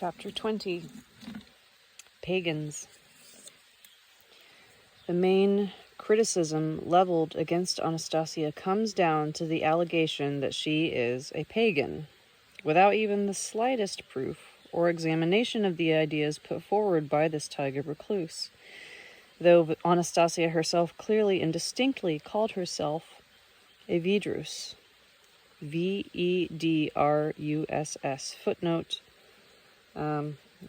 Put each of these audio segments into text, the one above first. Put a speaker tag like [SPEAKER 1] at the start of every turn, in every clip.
[SPEAKER 1] Chapter 20, Pagans. The main criticism leveled against Anastasia comes down to the allegation that she is a pagan, without even the slightest proof or examination of the ideas put forward by this tiger recluse, though Anastasia herself clearly and distinctly called herself a Vedrus. Vedruss. Footnote,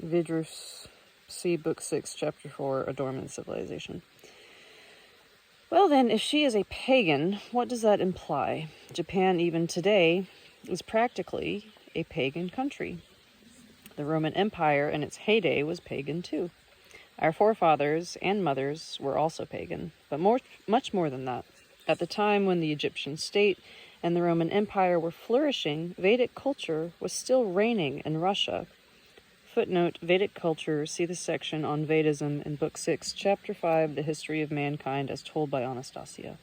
[SPEAKER 1] Vedrus, see Book 6, Chapter 4, Adornment Civilization. Well then, if she is a pagan, what does that imply? Japan, even today, is practically a pagan country. The Roman Empire in its heyday was pagan too. Our forefathers and mothers were also pagan, but much more than that. At the time when the Egyptian state and the Roman Empire were flourishing, Vedic culture was still reigning in Russia. Footnote, Vedic culture, see the section on Vedism in Book 6, Chapter 5, The History of Mankind as told by Anastasia.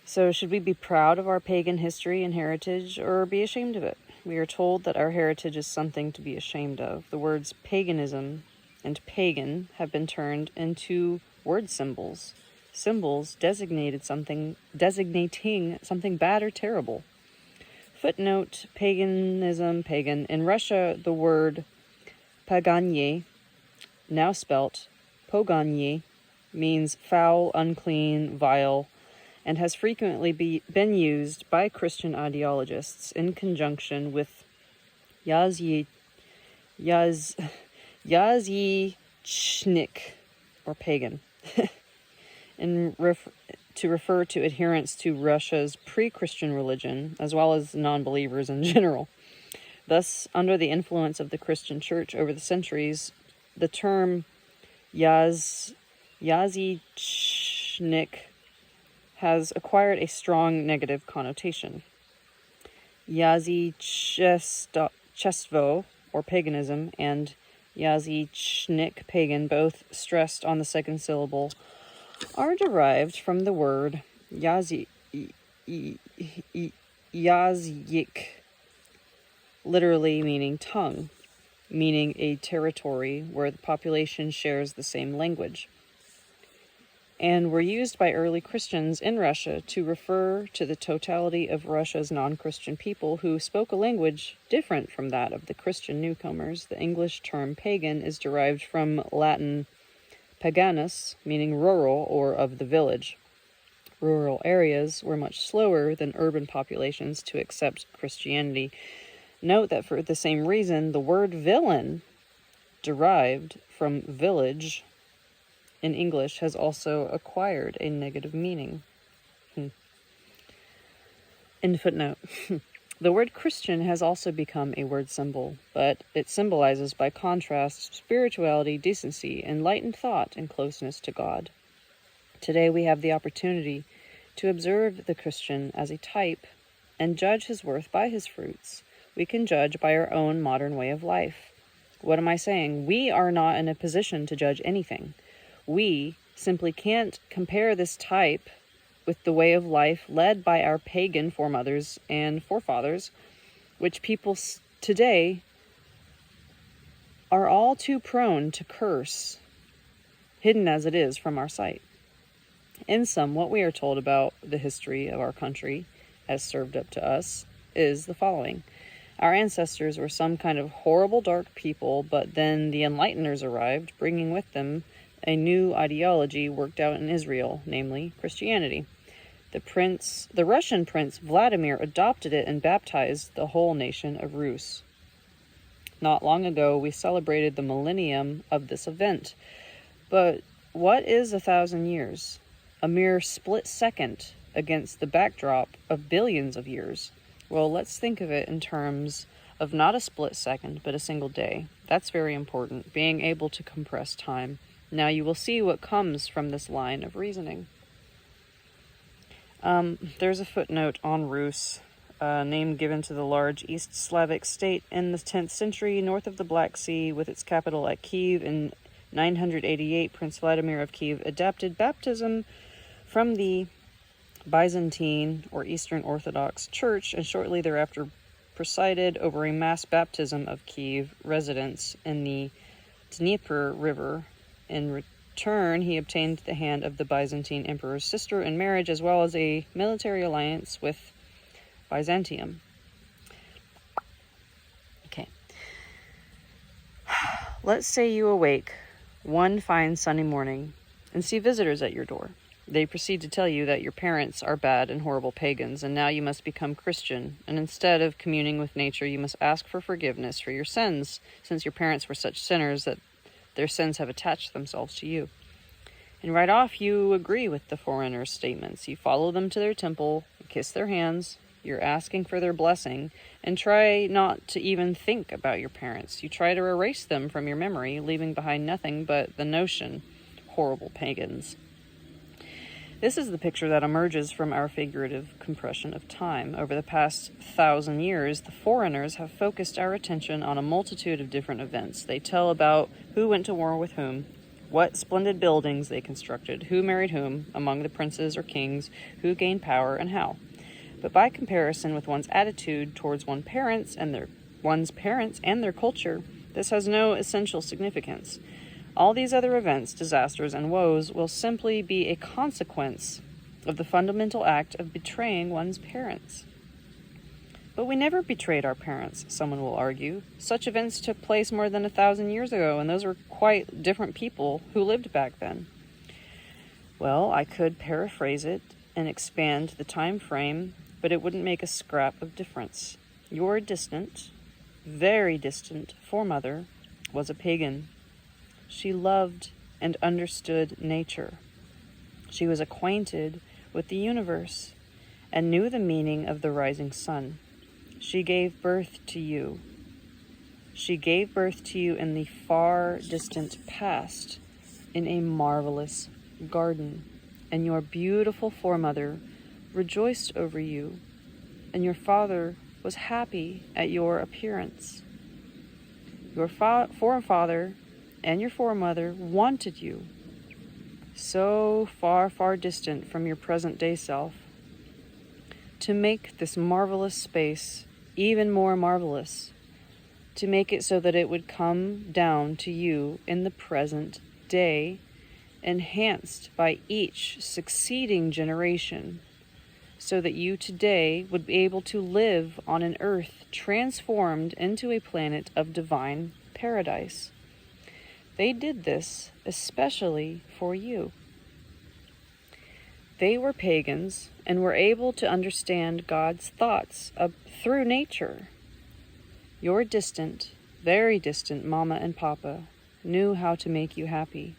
[SPEAKER 1] So should we be proud of our pagan history and heritage, or be ashamed of it? We are told that our heritage is something to be ashamed of. The words paganism and pagan have been turned into word symbols. Symbols designating something bad or terrible. Footnote, paganism, pagan. In Russia, the word paganye, now spelt poganye, means foul, unclean, vile, and has frequently been used by Christian ideologists in conjunction with yazychnik, or pagan, to refer to adherents to Russia's pre-Christian religion, as well as non-believers in general. Thus, under the influence of the Christian church over the centuries, the term yazychnik has acquired a strong negative connotation. Yazychestvo, or paganism, and yazychnik, pagan, both stressed on the second syllable, are derived from the word yazyk, literally meaning tongue, meaning a territory where the population shares the same language, and were used by early Christians in Russia to refer to the totality of Russia's non-Christian people who spoke a language different from that of the Christian newcomers. The English term pagan is derived from Latin paganus, meaning rural or of the village. Rural areas were much slower than urban populations to accept Christianity. Note that for the same reason, the word villain, derived from village in English, has also acquired a negative meaning. End footnote. The word Christian has also become a word symbol, but it symbolizes, by contrast, spirituality, decency, enlightened thought, and closeness to God. Today we have the opportunity to observe the Christian as a type and judge his worth by his fruits. We can judge by our own modern way of life. What am I saying? We are not in a position to judge anything. We simply can't compare this type with the way of life led by our pagan foremothers and forefathers, which people today are all too prone to curse, hidden as it is from our sight. In sum, what we are told about the history of our country, as served up to us, is the following. Our ancestors were some kind of horrible, dark people, but then the enlighteners arrived, bringing with them a new ideology worked out in Israel, namely Christianity. The Russian Prince Vladimir adopted it and baptized the whole nation of Rus. Not long ago, we celebrated the millennium of this event. But what is 1,000 years? A mere split second against the backdrop of billions of years. Well, let's think of it in terms of not a split second, but a single day. That's very important, being able to compress time. Now you will see what comes from this line of reasoning. There's a footnote on Rus, name given to the large East Slavic state in the 10th century north of the Black Sea, with its capital at Kiev. In 988, Prince Vladimir of Kiev adapted baptism from the Byzantine or Eastern Orthodox Church, and shortly thereafter presided over a mass baptism of Kiev residents in the Dnieper River. In return, he obtained the hand of the Byzantine emperor's sister in marriage, as well as a military alliance with Byzantium. Okay. Let's say you awake one fine sunny morning and see visitors at your door. They proceed to tell you that your parents are bad and horrible pagans, and now you must become Christian, and instead of communing with nature, you must ask for forgiveness for your sins, since your parents were such sinners that their sins have attached themselves to you. And right off, you agree with the foreigner's statements. You follow them to their temple, kiss their hands, you're asking for their blessing, and try not to even think about your parents. You try to erase them from your memory, leaving behind nothing but the notion, horrible pagans. This is the picture that emerges from our figurative compression of time. Over the past 1,000 years, the foreigners have focused our attention on a multitude of different events. They tell about who went to war with whom, what splendid buildings they constructed, who married whom among the princes or kings, who gained power, and how. But by comparison with one's attitude towards one's parents and their culture, this has no essential significance. All these other events, disasters, and woes will simply be a consequence of the fundamental act of betraying one's parents. But we never betrayed our parents, someone will argue. Such events took place more than 1,000 years ago, and those were quite different people who lived back then. Well, I could paraphrase it and expand the time frame, but it wouldn't make a scrap of difference. Your distant, very distant foremother was a pagan. She loved and understood nature. She was acquainted with the universe and knew the meaning of the rising sun. She gave birth to you. She gave birth to you in the far distant past in a marvelous garden, and your beautiful foremother rejoiced over you, and your father was happy at your appearance. Your forefather and your foremother wanted you, so far, far distant from your present-day self, to make this marvelous space even more marvelous, to make it so that it would come down to you in the present day, enhanced by each succeeding generation, so that you today would be able to live on an earth transformed into a planet of divine paradise. They did this especially for you. They were pagans and were able to understand God's thoughts through nature. Your distant, very distant mama and papa knew how to make you happy.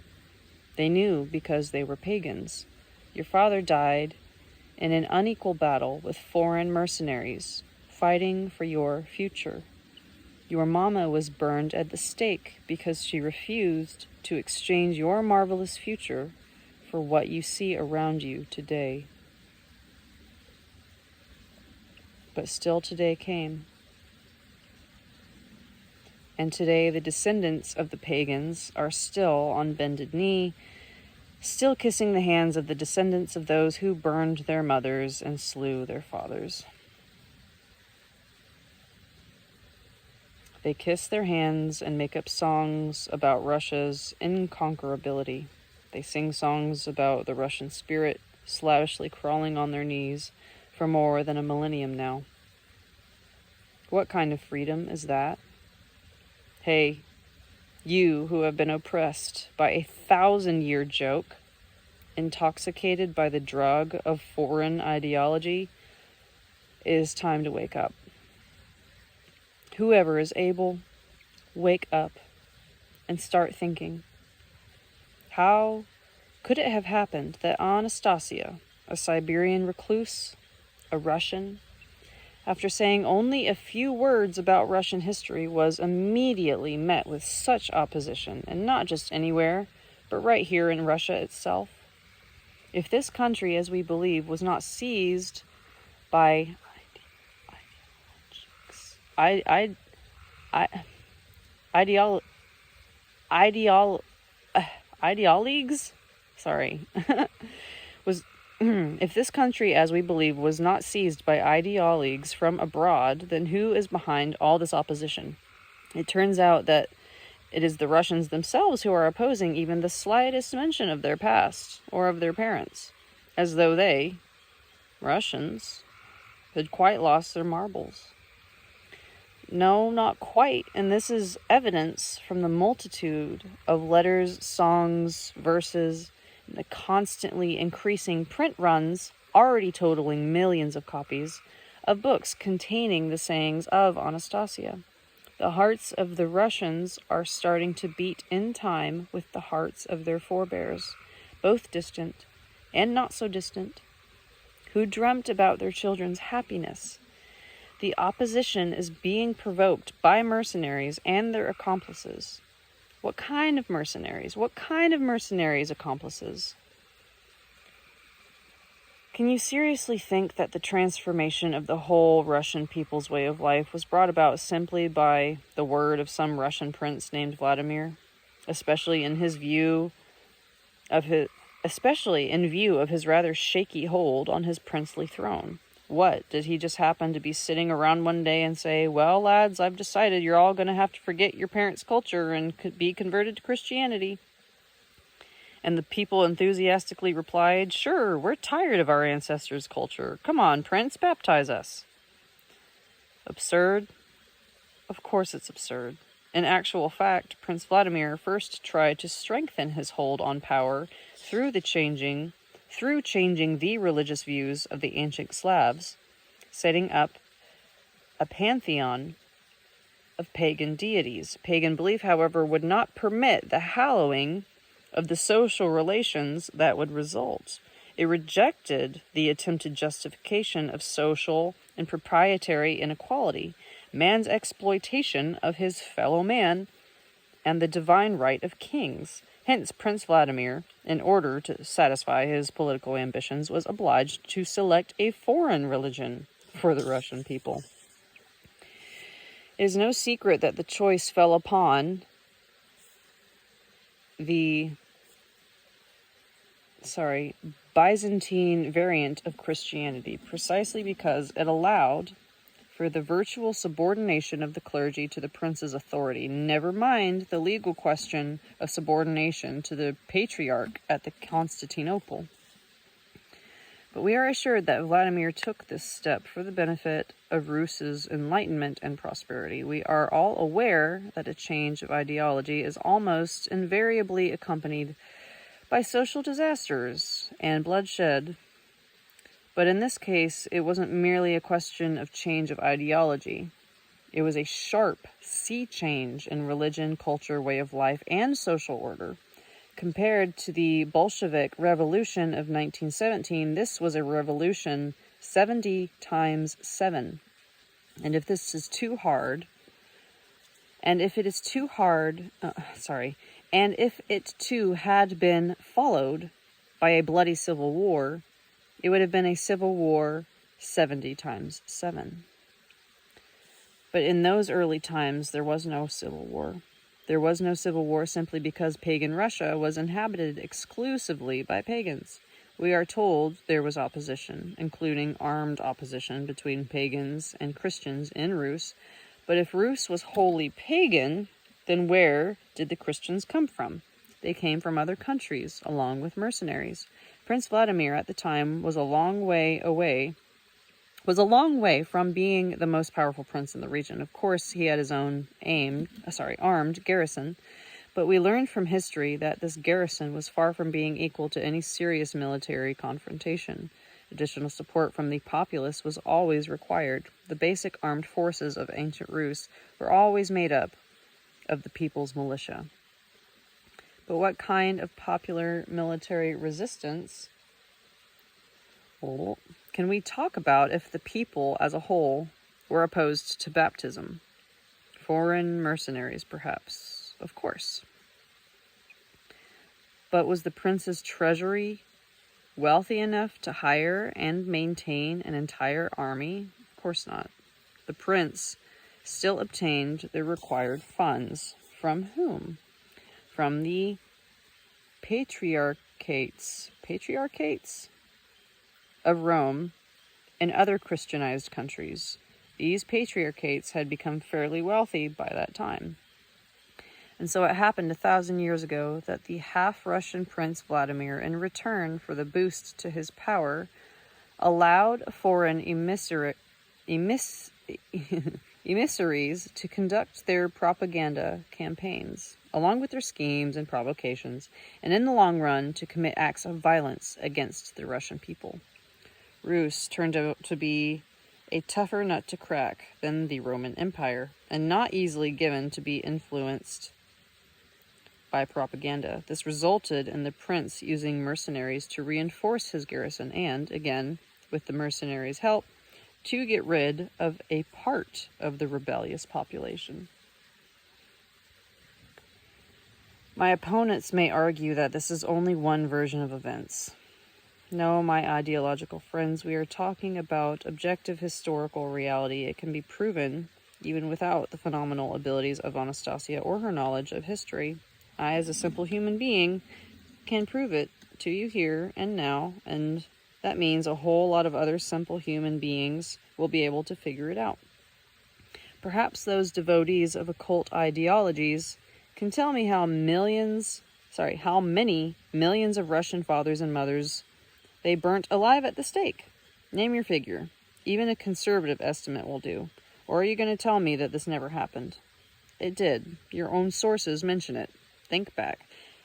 [SPEAKER 1] They knew because they were pagans. Your father died in an unequal battle with foreign mercenaries, fighting for your future. Your mama was burned at the stake because she refused to exchange your marvelous future for what you see around you today. But still today came. And today the descendants of the pagans are still on bended knee, still kissing the hands of the descendants of those who burned their mothers and slew their fathers. They kiss their hands and make up songs about Russia's inconquerability. They sing songs about the Russian spirit slavishly crawling on their knees for more than a millennium now. What kind of freedom is that? Hey, you who have been oppressed by a 1,000-year joke, intoxicated by the drug of foreign ideology, it is time to wake up. Whoever is able, wake up and start thinking. How could it have happened that Anastasia, a Siberian recluse, a Russian, after saying only a few words about Russian history, was immediately met with such opposition, and not just anywhere, but right here in Russia itself? If this country, as we believe, was not seized by ideologues, sorry, If this country, as we believe, was not seized by ideologues from abroad, then who is behind all this opposition? It turns out that it is the Russians themselves who are opposing even the slightest mention of their past or of their parents, as though they, Russians, had quite lost their marbles. No, not quite, and this is evidence from the multitude of letters, songs, verses, and the constantly increasing print runs, already totaling millions of copies, of books containing the sayings of Anastasia. The hearts of the Russians are starting to beat in time with the hearts of their forebears, both distant and not so distant, who dreamt about their children's happiness. The opposition is being provoked by mercenaries and their accomplices. What kind of mercenaries? What kind of mercenaries' accomplices? Can you seriously think that the transformation of the whole Russian people's way of life was brought about simply by the word of some Russian prince named Vladimir, especially in view of his rather shaky hold on his princely throne? What, did he just happen to be sitting around one day and say, "Well, lads, I've decided you're all going to have to forget your parents' culture and be converted to Christianity"? And the people enthusiastically replied, "Sure, we're tired of our ancestors' culture. Come on, Prince, baptize us." Absurd? Of course it's absurd. In actual fact, Prince Vladimir first tried to strengthen his hold on power through changing the religious views of the ancient Slavs, setting up a pantheon of pagan deities. Pagan belief, however, would not permit the hallowing of the social relations that would result. It rejected the attempted justification of social and proprietary inequality, man's exploitation of his fellow man, and the divine right of kings. Hence, Prince Vladimir, in order to satisfy his political ambitions, was obliged to select a foreign religion for the Russian people. It is no secret that the choice fell upon the Byzantine variant of Christianity, precisely because it allowed for the virtual subordination of the clergy to the prince's authority, never mind the legal question of subordination to the patriarch at the Constantinople. But we are assured that Vladimir took this step for the benefit of Rus's enlightenment and prosperity. We are all aware that a change of ideology is almost invariably accompanied by social disasters and bloodshed. But in this case, it wasn't merely a question of change of ideology. It was a sharp sea change in religion, culture, way of life, and social order. Compared to the Bolshevik Revolution of 1917, this was a revolution 70 times 7. And if this is too hard, and if it too had been followed by a bloody civil war, it would have been a civil war 70 times 7. But in those early times, there was no civil war. There was no civil war simply because pagan Russia was inhabited exclusively by pagans. We are told there was opposition, including armed opposition between pagans and Christians in Rus. But if Rus was wholly pagan, then where did the Christians come from? They came from other countries, along with mercenaries. Prince Vladimir at the time was a long way from being the most powerful prince in the region. Of course, he had his own armed garrison, but we learned from history that this garrison was far from being equal to any serious military confrontation. Additional support from the populace was always required. The basic armed forces of ancient Rus were always made up of the people's militia. But what kind of popular military resistance can we talk about if the people as a whole were opposed to baptism? Foreign mercenaries, perhaps. Of course. But was the prince's treasury wealthy enough to hire and maintain an entire army? Of course not. The prince still obtained the required funds. From whom? From the patriarchates. Patriarchates? of Rome and other Christianized countries. These patriarchates had become fairly wealthy by that time. And so it happened 1,000 years ago that the half-Russian Prince Vladimir, in return for the boost to his power, allowed foreign emissaries to conduct their propaganda campaigns, along with their schemes and provocations, and in the long run to commit acts of violence against the Russian people. Rus turned out to be a tougher nut to crack than the Roman Empire, and not easily given to be influenced by propaganda. This resulted in the prince using mercenaries to reinforce his garrison and, again, with the mercenaries' help, to get rid of a part of the rebellious population. My opponents may argue that this is only one version of events. No, my ideological friends, we are talking about objective historical reality. It can be proven, even without the phenomenal abilities of Anastasia or her knowledge of history. I, as a simple human being, can prove it to you here and now, and that means a whole lot of other simple human beings will be able to figure it out. Perhaps those devotees of occult ideologies can tell me how many millions of Russian fathers and mothers they burnt alive at the stake. Name your figure. Even a conservative estimate will do. Or are you going to tell me that this never happened? It did. Your own sources mention it. Think back.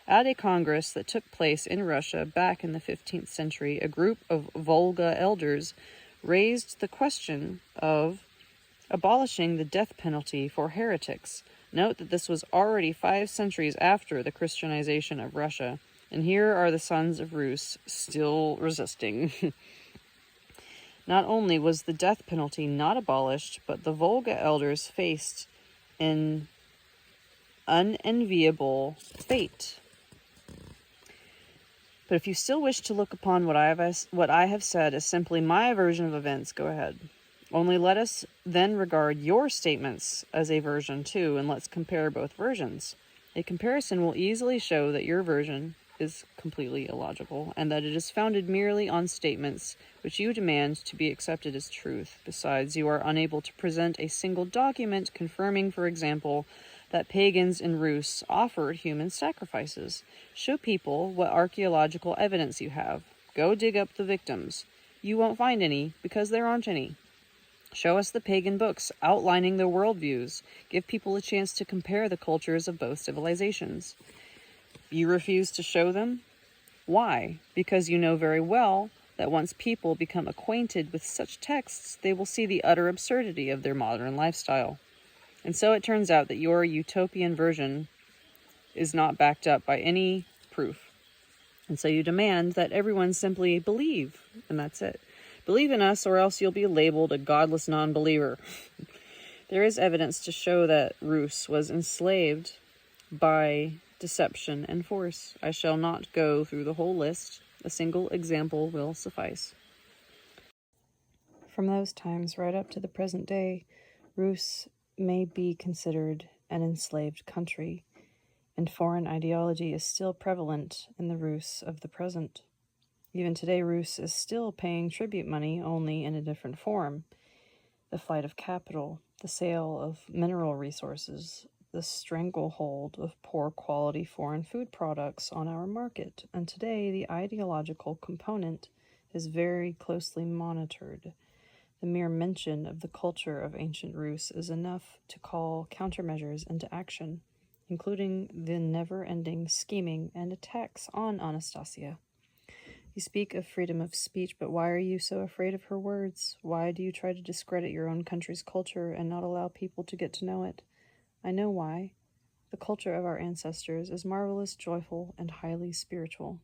[SPEAKER 1] At a congress that took place in Russia back in the 15th century, a group of Volga elders raised the question of abolishing the death penalty for heretics. Note that this was already 5 centuries after the Christianization of Russia, and here are the sons of Rus still resisting. Not only was the death penalty not abolished, but the Volga elders faced an unenviable fate. But if you still wish to look upon what I have said as simply my version of events, go ahead. Only let us then regard your statements as a version too, and let's compare both versions. A comparison will easily show that your version is completely illogical, and that it is founded merely on statements which you demand to be accepted as truth. Besides, you are unable to present a single document confirming, for example, that pagans in Rus offered human sacrifices. Show people what archaeological evidence you have. Go dig up the victims. You won't find any, because there aren't any. Show us the pagan books outlining their worldviews. Give people a chance to compare the cultures of both civilizations. You refuse to show them? Why? Because you know very well that once people become acquainted with such texts, they will see the utter absurdity of their modern lifestyle. And so it turns out that your utopian version is not backed up by any proof. And so you demand that everyone simply believe, and that's it. Believe in us, or else you'll be labeled a godless non-believer. There is evidence to show that Rus was enslaved by deception and force. I shall not go through the whole list. A single example will suffice. From those times right up to the present day, Rus may be considered an enslaved country, and foreign ideology is still prevalent in the Rus of the present. Even today, Rus is still paying tribute money, only in a different form. The flight of capital, the sale of mineral resources, the stranglehold of poor quality foreign food products on our market. And today, the ideological component is very closely monitored. The mere mention of the culture of ancient Rus is enough to call countermeasures into action, including the never-ending scheming and attacks on Anastasia. You speak of freedom of speech, but why are you so afraid of her words? Why do you try to discredit your own country's culture and not allow people to get to know it? I know why. The culture of our ancestors is marvelous, joyful, and highly spiritual.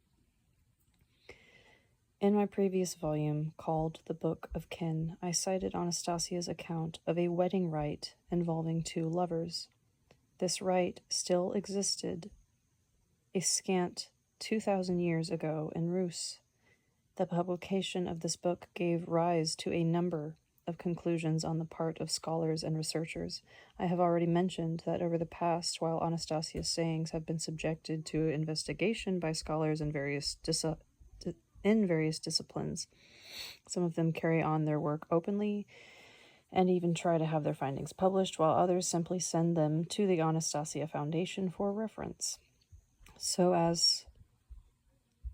[SPEAKER 1] In my previous volume, called The Book of Kin, I cited Anastasia's account of a wedding rite involving 2 lovers. This rite still existed a scant 2,000 years ago in Rus. The publication of this book gave rise to a number of conclusions on the part of scholars and researchers. I have already mentioned that over the past, while Anastasia's sayings have been subjected to investigation by scholars in various disciplines, Some of them carry on their work openly and even try to have their findings published, while others simply send them to the Anastasia Foundation for reference, so as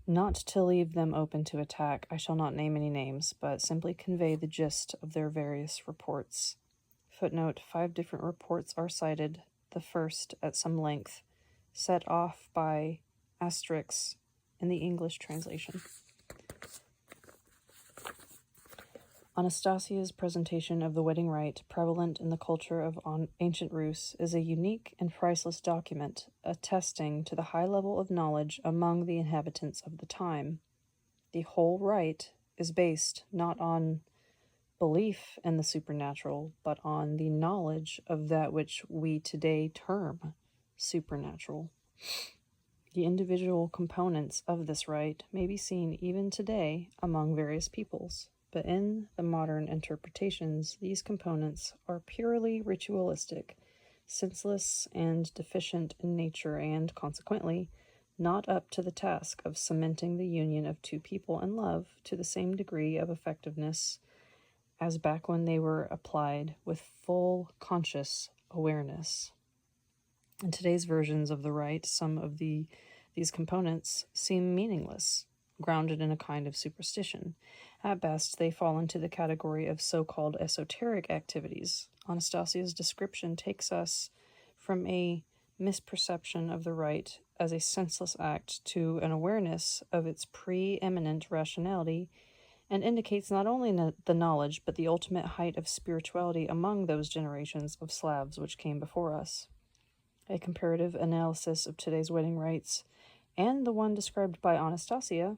[SPEAKER 1] not to leave them open to attack. I shall not name any names, but simply convey the gist of their various reports. Footnote: 5 different reports are cited, the first at some length, set off by asterisks in the English translation. Anastasia's presentation of the wedding rite, prevalent in the culture of ancient Rus, is a unique and priceless document attesting to the high level of knowledge among the inhabitants of the time. The whole rite is based not on belief in the supernatural, but on the knowledge of that which we today term supernatural. The individual components of this rite may be seen even today among various peoples, but in the modern interpretations, these components are purely ritualistic, senseless, and deficient in nature, and consequently not up to the task of cementing the union of two people in love to the same degree of effectiveness as back when they were applied with full conscious awareness. In today's versions of the rite, some of these components seem meaningless, grounded in a kind of superstition. At best, they fall into the category of so-called esoteric activities. Anastasia's description takes us from a misperception of the rite as a senseless act to an awareness of its preeminent rationality, and indicates not only the knowledge but the ultimate height of spirituality among those generations of Slavs which came before us. A comparative analysis of today's wedding rites and the one described by Anastasia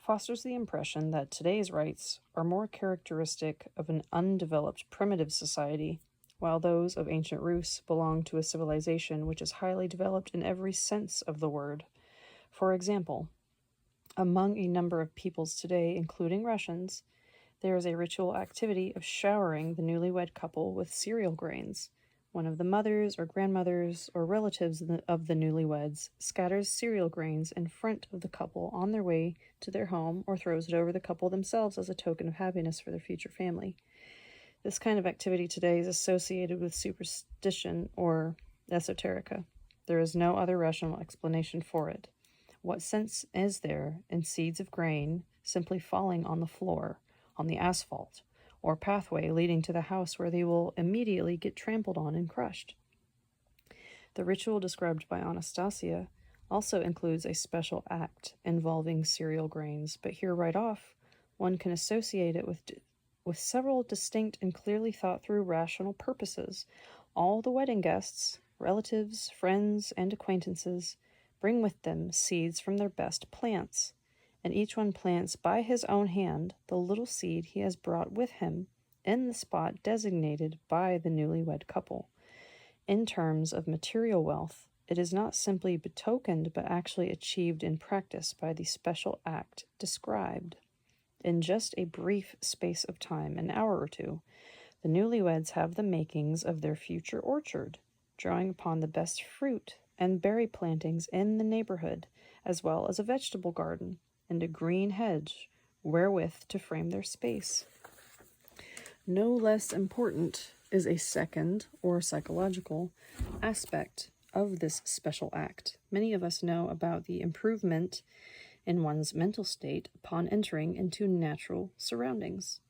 [SPEAKER 1] fosters the impression that today's rites are more characteristic of an undeveloped primitive society, while those of ancient Rus belong to a civilization which is highly developed in every sense of the word. For example, among a number of peoples today, including Russians, there is a ritual activity of showering the newlywed couple with cereal grains. One of the mothers or grandmothers or relatives of the newlyweds scatters cereal grains in front of the couple on their way to their home, or throws it over the couple themselves as a token of happiness for their future family. This kind of activity today is associated with superstition or esoterica. There is no other rational explanation for it. What sense is there in seeds of grain simply falling on the floor, on the asphalt, or pathway leading to the house where they will immediately get trampled on and crushed? The ritual described by Anastasia also includes a special act involving cereal grains, but here right off, one can associate it with several distinct and clearly thought through rational purposes. All the wedding guests, relatives, friends, and acquaintances bring with them seeds from their best plants, and each one plants by his own hand the little seed he has brought with him in the spot designated by the newlywed couple. In terms of material wealth, it is not simply betokened but actually achieved in practice by the special act described. In just a brief space of time, an hour or two, the newlyweds have the makings of their future orchard, drawing upon the best fruit and berry plantings in the neighborhood, as well as a vegetable garden and a green hedge wherewith to frame their space. No less important is a second, or psychological, aspect of this special act. Many of us know about the improvement in one's mental state upon entering into natural surroundings.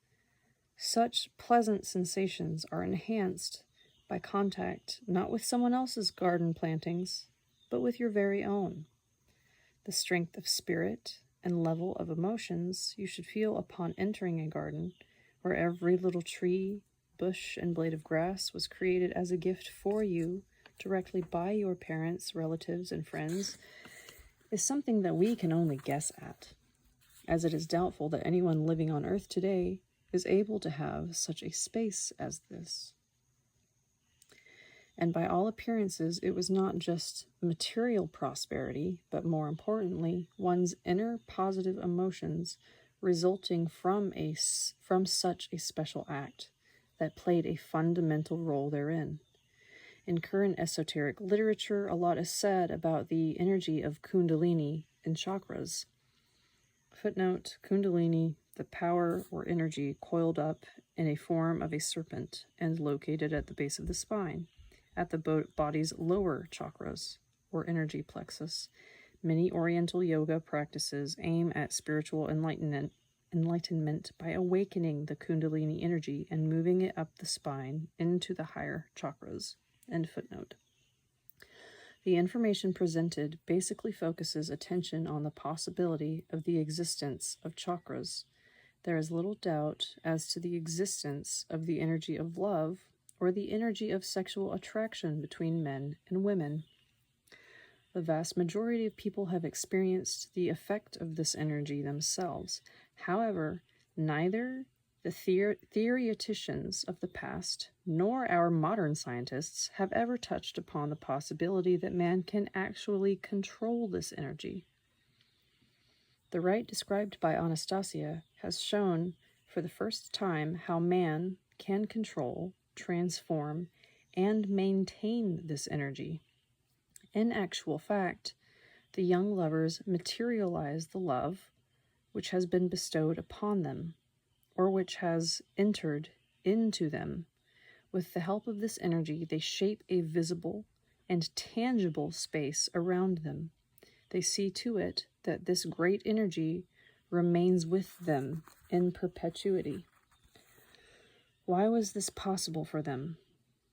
[SPEAKER 1] Such pleasant sensations are enhanced by contact not with someone else's garden plantings, but with your very own. The strength of spirit and level of emotions you should feel upon entering a garden where every little tree, bush, and blade of grass was created as a gift for you directly by your parents, relatives, and friends is something that we can only guess at, as it is doubtful that anyone living on earth today is able to have such a space as this. And by all appearances, it was not just material prosperity, but more importantly, one's inner positive emotions resulting from such a special act that played a fundamental role therein. In current esoteric literature, a lot is said about the energy of Kundalini and chakras. Footnote: Kundalini, the power or energy coiled up in a form of a serpent and located at the base of the spine, at the body's lower chakras or energy plexus. Many Oriental yoga practices aim at spiritual enlightenment by awakening the Kundalini energy and moving it up the spine into the higher chakras. End footnote. The information presented basically focuses attention on the possibility of the existence of chakras. There is little doubt as to the existence of the energy of love or the energy of sexual attraction between men and women. The vast majority of people have experienced the effect of this energy themselves. However, neither the theoreticians of the past nor our modern scientists have ever touched upon the possibility that man can actually control this energy. The rite described by Anastasia has shown for the first time how man can control, transform, and maintain this energy. In actual fact, the young lovers materialize the love which has been bestowed upon them, or which has entered into them. With the help of this energy, they shape a visible and tangible space around them. They see to it that this great energy remains with them in perpetuity. Why was this possible for them,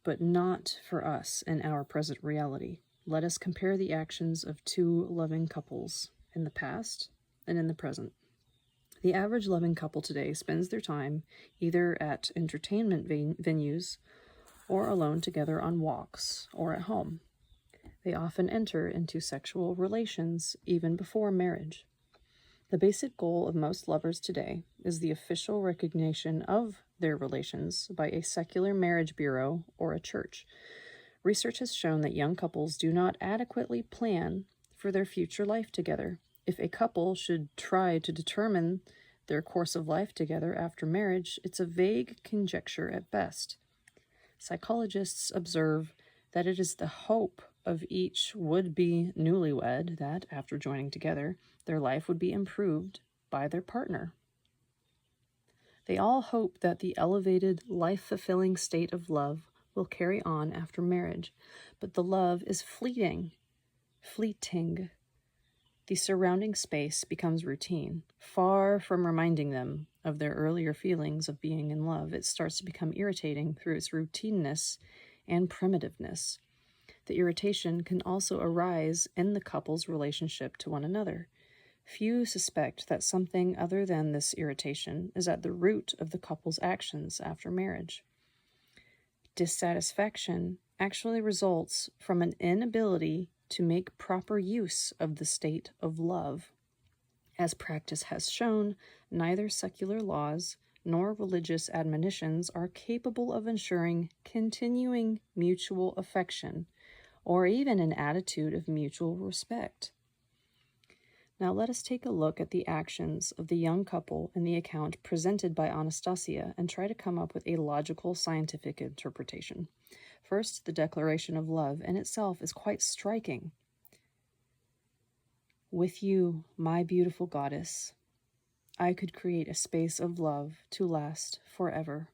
[SPEAKER 1] but not for us in our present reality? Let us compare the actions of two loving couples in the past and in the present. The average loving couple today spends their time either at entertainment venues or alone together on walks or at home. They often enter into sexual relations even before marriage. The basic goal of most lovers today is the official recognition of their relations by a secular marriage bureau or a church. Research has shown that young couples do not adequately plan for their future life together. If a couple should try to determine their course of life together after marriage, it's a vague conjecture at best. Psychologists observe that it is the hope of each would-be newlywed that, after joining together, their life would be improved by their partner. They all hope that the elevated, life-fulfilling state of love will carry on after marriage, but the love is fleeting. The surrounding space becomes routine. Far from reminding them of their earlier feelings of being in love, it starts to become irritating through its routineness and primitiveness. The irritation can also arise in the couple's relationship to one another. Few suspect that something other than this irritation is at the root of the couple's actions after marriage. Dissatisfaction actually results from an inability to make proper use of the state of love. As practice has shown, neither secular laws nor religious admonitions are capable of ensuring continuing mutual affection or even an attitude of mutual respect. Now let us take a look at the actions of the young couple in the account presented by Anastasia and try to come up with a logical scientific interpretation. First, the declaration of love in itself is quite striking. With you, my beautiful goddess, I could create a space of love to last forever,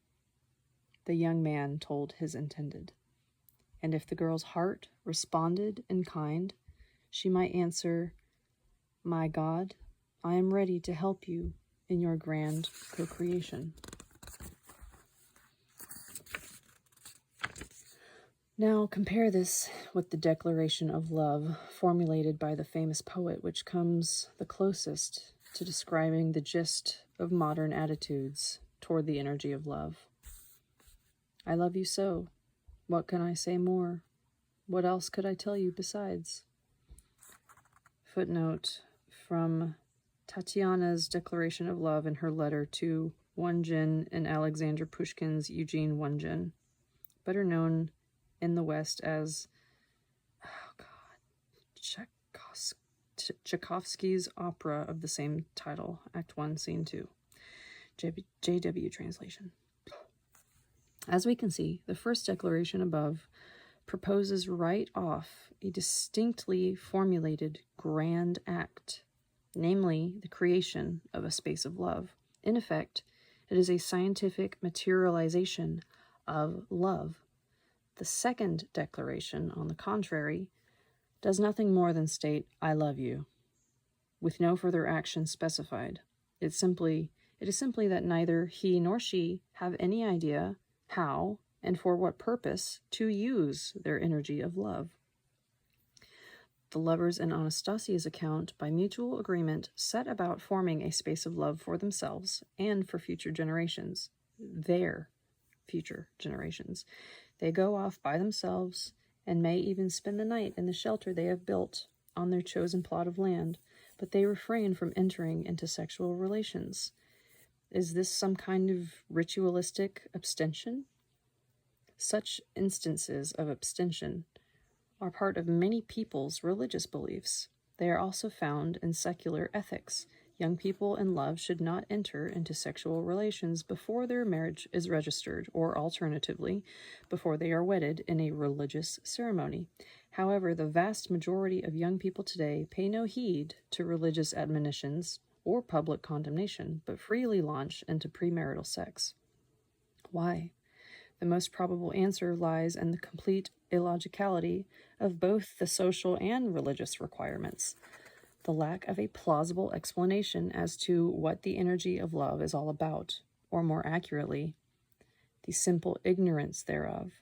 [SPEAKER 1] the young man told his intended. And if the girl's heart responded in kind, she might answer, my God, I am ready to help you in your grand co-creation. Now compare this with the declaration of love formulated by the famous poet, which comes the closest to describing the gist of modern attitudes toward the energy of love. I love you so. What can I say more? What else could I tell you besides? Footnote from Tatiana's declaration of love in her letter to Onegin in Alexander Pushkin's Eugene Onegin, better known in the West as Tchaikovsky's opera of the same title, Act 1, Scene 2. JW translation. As we can see, the first declaration above proposes right off a distinctly formulated grand act, namely the creation of a space of love. In effect, it is a scientific materialization of love. The second declaration, on the contrary, does nothing more than state, "I love you," with no further action specified. It is simply that neither he nor she have any idea how and for what purpose to use their energy of love. The lovers in Anastasia's account, by mutual agreement, set about forming a space of love for themselves and for future generations, their future generations. They go off by themselves and may even spend the night in the shelter they have built on their chosen plot of land, but they refrain from entering into sexual relations. Is this some kind of ritualistic abstention? Such instances of abstention are part of many people's religious beliefs. They are also found in secular ethics. Young people in love should not enter into sexual relations before their marriage is registered, or alternatively, before they are wedded in a religious ceremony. However, the vast majority of young people today pay no heed to religious admonitions or public condemnation, but freely launch into premarital sex. Why? The most probable answer lies in the complete illogicality of both the social and religious requirements. The lack of a plausible explanation as to what the energy of love is all about, or more accurately, the simple ignorance thereof.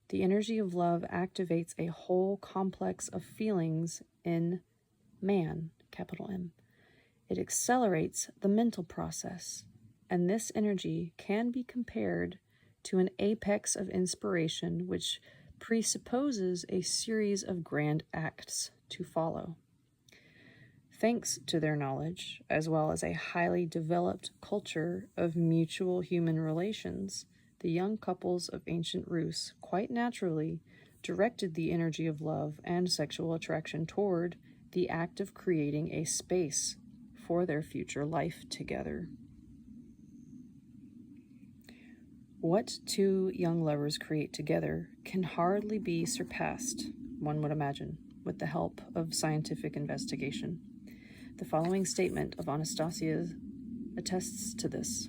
[SPEAKER 1] The energy of love activates a whole complex of feelings in man, capital M. It accelerates the mental process, and this energy can be compared to an apex of inspiration which presupposes a series of grand acts to follow. Thanks to their knowledge, as well as a highly developed culture of mutual human relations, the young couples of ancient Rus quite naturally directed the energy of love and sexual attraction toward the act of creating a space for their future life together. What two young lovers create together can hardly be surpassed, one would imagine, with the help of scientific investigation. The following statement of Anastasia attests to this.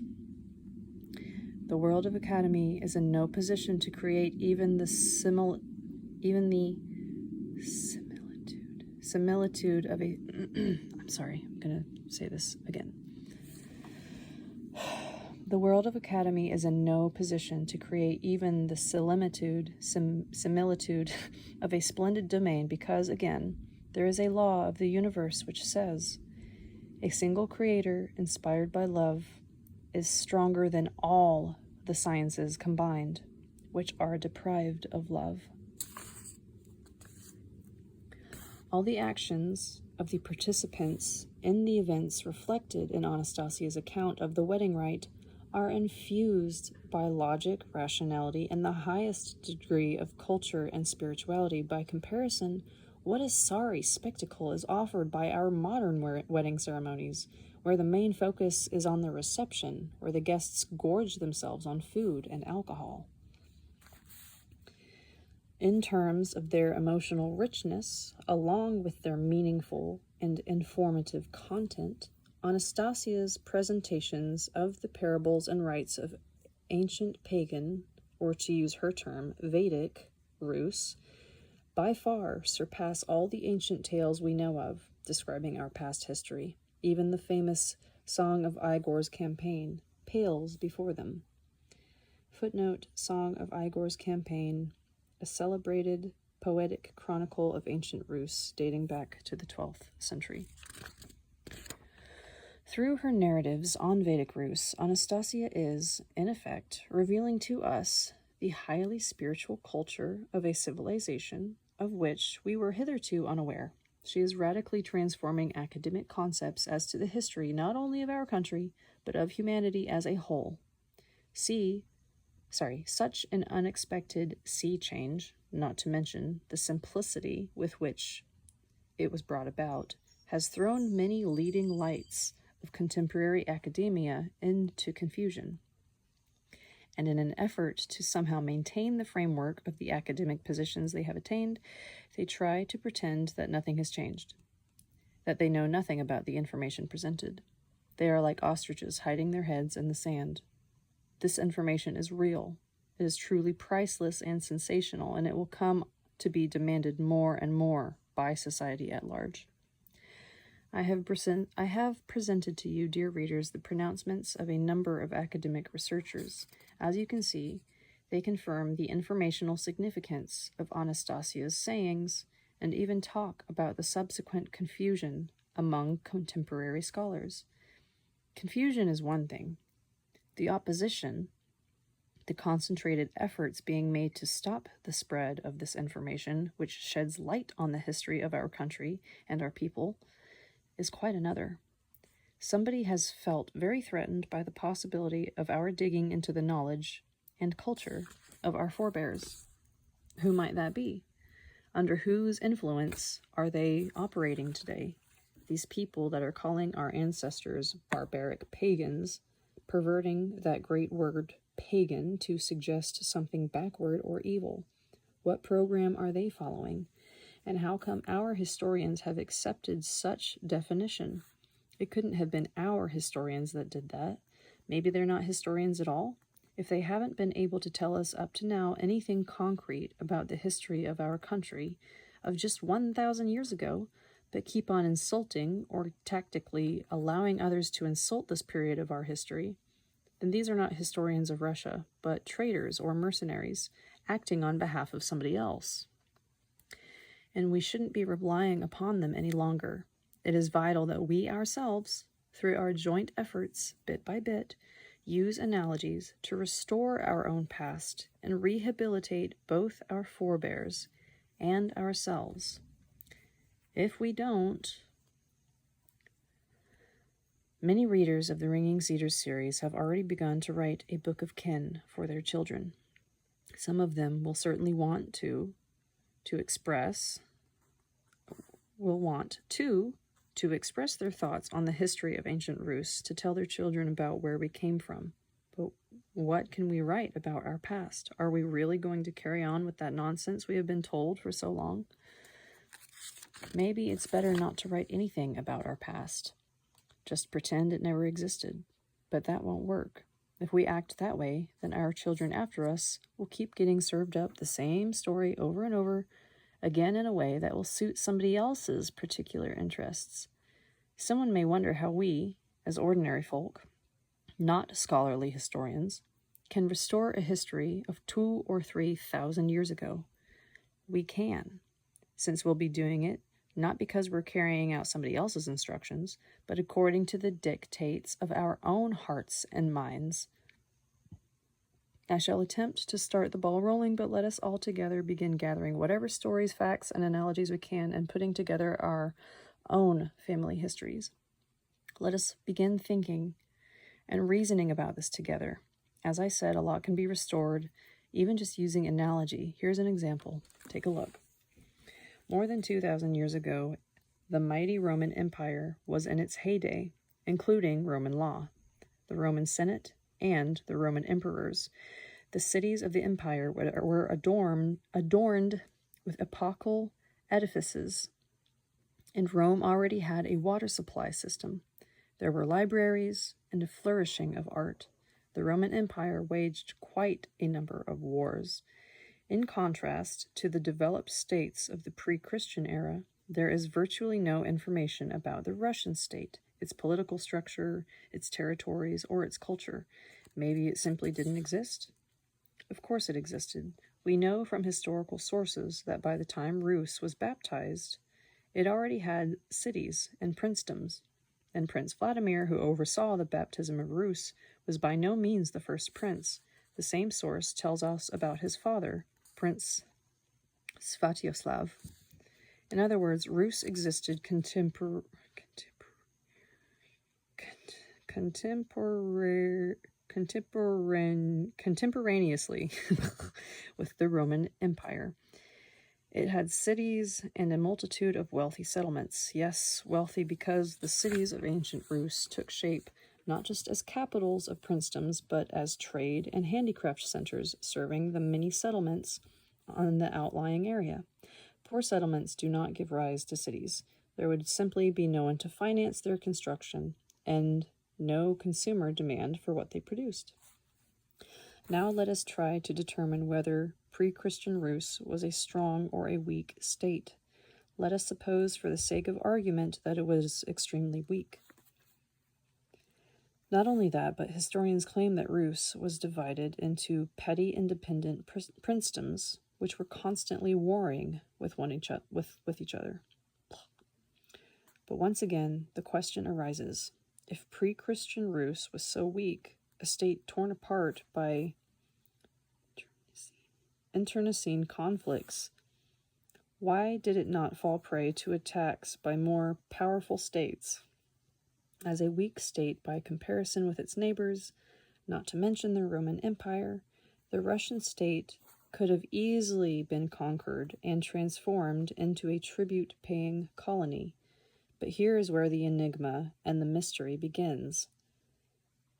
[SPEAKER 1] The world of Academy is in no position to create even the similitude of a I'm sorry, I'm going to say this again. The world of Academy is in no position to create even the similitude of a splendid domain because, again, there is a law of the universe which says, a single creator inspired by love is stronger than all the sciences combined, which are deprived of love. All the actions of the participants in the events reflected in Anastasia's account of the wedding rite are infused by logic, rationality, and the highest degree of culture and spirituality. By comparison, what a sorry spectacle is offered by our modern wedding ceremonies, where the main focus is on the reception, where the guests gorge themselves on food and alcohol. In terms of their emotional richness, along with their meaningful and informative content, Anastasia's presentations of the parables and rites of ancient pagan, or to use her term, Vedic, Rus, by far surpass all the ancient tales we know of describing our past history. Even the famous Song of Igor's Campaign pales before them. Footnote, Song of Igor's Campaign, a celebrated poetic chronicle of ancient Rus dating back to the 12th century. Through her narratives on Vedic Rus, Anastasia is, in effect, revealing to us the highly spiritual culture of a civilization of which we were hitherto unaware. She is radically transforming academic concepts as to the history not only of our country, but of humanity as a whole. Such an unexpected sea change, not to mention the simplicity with which it was brought about, has thrown many leading lights of contemporary academia into confusion. And in an effort to somehow maintain the framework of the academic positions they have attained, they try to pretend that nothing has changed, that they know nothing about the information presented. They are like ostriches hiding their heads in the sand. This information is real. It is truly priceless and sensational, and it will come to be demanded more and more by society at large. I have presented to you, dear readers, the pronouncements of a number of academic researchers. As you can see, they confirm the informational significance of Anastasia's sayings and even talk about the subsequent confusion among contemporary scholars. Confusion is one thing. The opposition, the concentrated efforts being made to stop the spread of this information, which sheds light on the history of our country and our people, is quite another. Somebody has felt very threatened by the possibility of our digging into the knowledge and culture of our forebears. Who might that be? Under whose influence are they operating today? These people that are calling our ancestors barbaric pagans, perverting that great word pagan to suggest something backward or evil. What program are they following? And how come our historians have accepted such definition? It couldn't have been our historians that did that. Maybe they're not historians at all. If they haven't been able to tell us up to now anything concrete about the history of our country of just 1,000 years ago, but keep on insulting or tactically allowing others to insult this period of our history, then these are not historians of Russia, but traitors or mercenaries acting on behalf of somebody else. And we shouldn't be relying upon them any longer. It is vital that we ourselves, through our joint efforts, bit by bit, use analogies to restore our own past and rehabilitate both our forebears and ourselves. If we don't, many readers of the Ringing Cedars series have already begun to write a book of kin for their children. Some of them will certainly want to express their thoughts on the history of ancient Rus, to tell their children about where we came from. But what can we write about our past? Are we really going to carry on with that nonsense we have been told for so long? Maybe it's better not to write anything about our past. Just pretend it never existed. But that won't work. If we act that way, then our children after us will keep getting served up the same story over and over again in a way that will suit somebody else's particular interests. Someone may wonder how we, as ordinary folk, not scholarly historians, can restore a history of 2,000 or 3,000 years ago. We can, since we'll be doing it not because we're carrying out somebody else's instructions, but according to the dictates of our own hearts and minds. I shall attempt to start the ball rolling, but let us all together begin gathering whatever stories, facts, and analogies we can and putting together our own family histories. Let us begin thinking and reasoning about this together. As I said, a lot can be restored, even just using analogy. Here's an example. Take a look. More than 2,000 years ago, the mighty Roman Empire was in its heyday, including Roman law, the Roman Senate, and the Roman emperors. The cities of the empire were adorned with epochal edifices, and Rome already had a water supply system. There were libraries and a flourishing of art. The Roman Empire waged quite a number of wars. In contrast to the developed states of the pre-Christian era, there is virtually no information about the Russian state, its political structure, its territories, or its culture. Maybe it simply didn't exist? Of course it existed. We know from historical sources that by the time Rus was baptized, it already had cities and princedoms, and Prince Vladimir, who oversaw the baptism of Rus, was by no means the first prince. The same source tells us about his father, Prince Sviatoslav. In other words, Rus existed contemporaneously with the Roman Empire. It had cities and a multitude of wealthy settlements. Yes, wealthy because the cities of ancient Rus took shape not just as capitals of princedoms, but as trade and handicraft centers serving the many settlements on the outlying area. Poor settlements do not give rise to cities. There would simply be no one to finance their construction, and no consumer demand for what they produced. Now let us try to determine whether pre-Christian Rus was a strong or a weak state. Let us suppose, for the sake of argument, that it was extremely weak. Not only that, but historians claim that Rus was divided into petty independent princedoms, which were constantly warring with each other. But once again, the question arises, if pre-Christian Rus was so weak, a state torn apart by internecine conflicts, why did it not fall prey to attacks by more powerful states? As a weak state by comparison with its neighbors, not to mention the Roman Empire, the Russian state could have easily been conquered and transformed into a tribute-paying colony. But here is where the enigma and the mystery begins.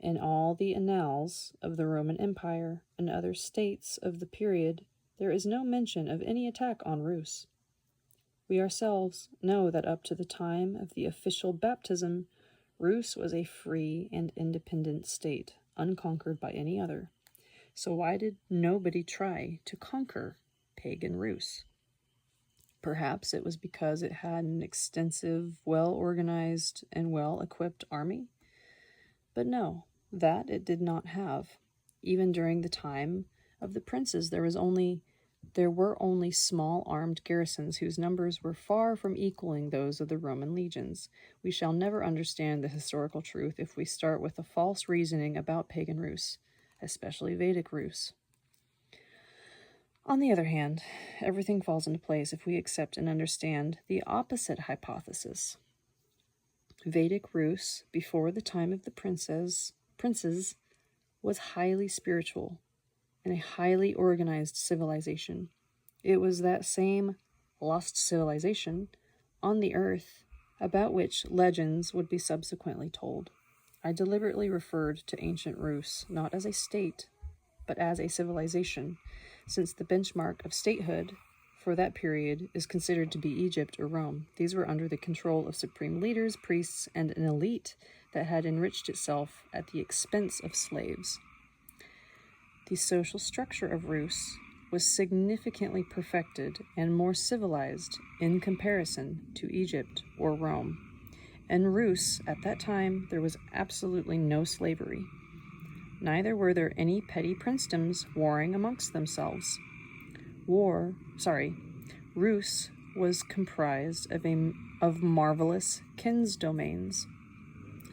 [SPEAKER 1] In all the annals of the Roman Empire and other states of the period, there is no mention of any attack on Rus. We ourselves know that up to the time of the official baptism, Rus was a free and independent state, unconquered by any other. So why did nobody try to conquer pagan Rus? Perhaps it was because it had an extensive, well-organized, and well-equipped army? But no, that it did not have. Even during the time of the princes, there were only small armed garrisons whose numbers were far from equaling those of the Roman legions. We shall never understand the historical truth if we start with a false reasoning about pagan Rus, especially Vedic Rus. On the other hand, everything falls into place if we accept and understand the opposite hypothesis. Vedic Rus, before the time of the princes, was highly spiritual and a highly organized civilization. It was that same lost civilization on the earth about which legends would be subsequently told. I deliberately referred to ancient Rus not as a state, but as a civilization, since the benchmark of statehood for that period is considered to be Egypt or Rome. These were under the control of supreme leaders, priests, and an elite that had enriched itself at the expense of slaves. The social structure of Rus was significantly perfected and more civilized in comparison to Egypt or Rome. In Rus, at that time, there was absolutely no slavery. Neither were there any petty princedoms warring amongst themselves. Rus was comprised of marvelous kinsdomains.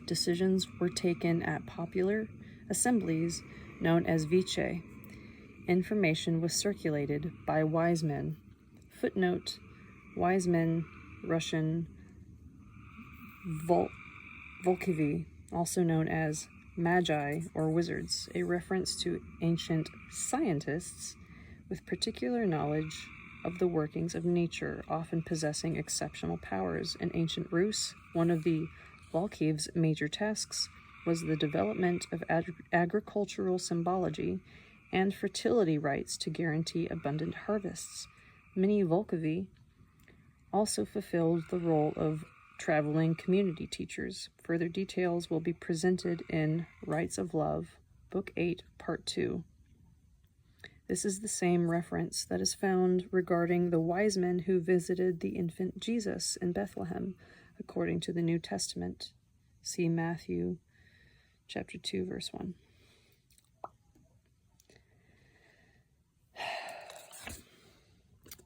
[SPEAKER 1] Decisions were taken at popular assemblies known as vice. Information was circulated by wise men. Footnote, wise men, Russian, volkivi, also known as magi or wizards, a reference to ancient scientists with particular knowledge of the workings of nature, often possessing exceptional powers. In ancient Rus, one of the volkiv's major tasks was the development of agricultural symbology and fertility rites to guarantee abundant harvests. Many volkivi also fulfilled the role of traveling community teachers. Further details will be presented in Rites of Love, Book 8, Part 2. This is the same reference that is found regarding the wise men who visited the infant Jesus in Bethlehem, according to the New Testament. See Matthew chapter 2, verse 1.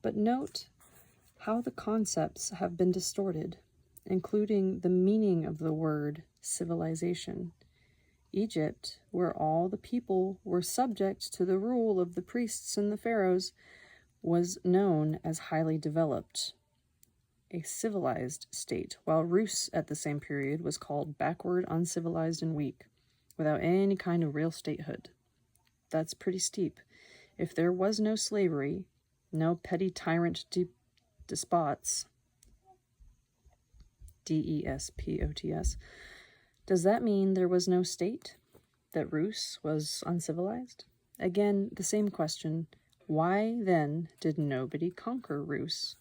[SPEAKER 1] But note how the concepts have been distorted, including the meaning of the word civilization. Egypt, where all the people were subject to the rule of the priests and the pharaohs, was known as highly developed, a civilized state, while Rus at the same period was called backward, uncivilized, and weak, without any kind of real statehood. That's pretty steep. If there was no slavery, no petty tyrant despots, despots, does that mean there was no state? That Rus was uncivilized? Again, the same question. Why then did nobody conquer Rus?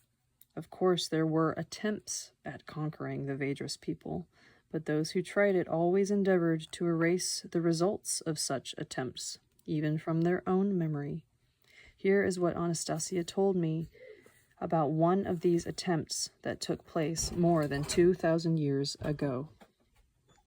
[SPEAKER 1] Of course, there were attempts at conquering the Vedras people, but those who tried it always endeavored to erase the results of such attempts, even from their own memory. Here is what Anastasia told me about one of these attempts that took place more than 2,000 years ago.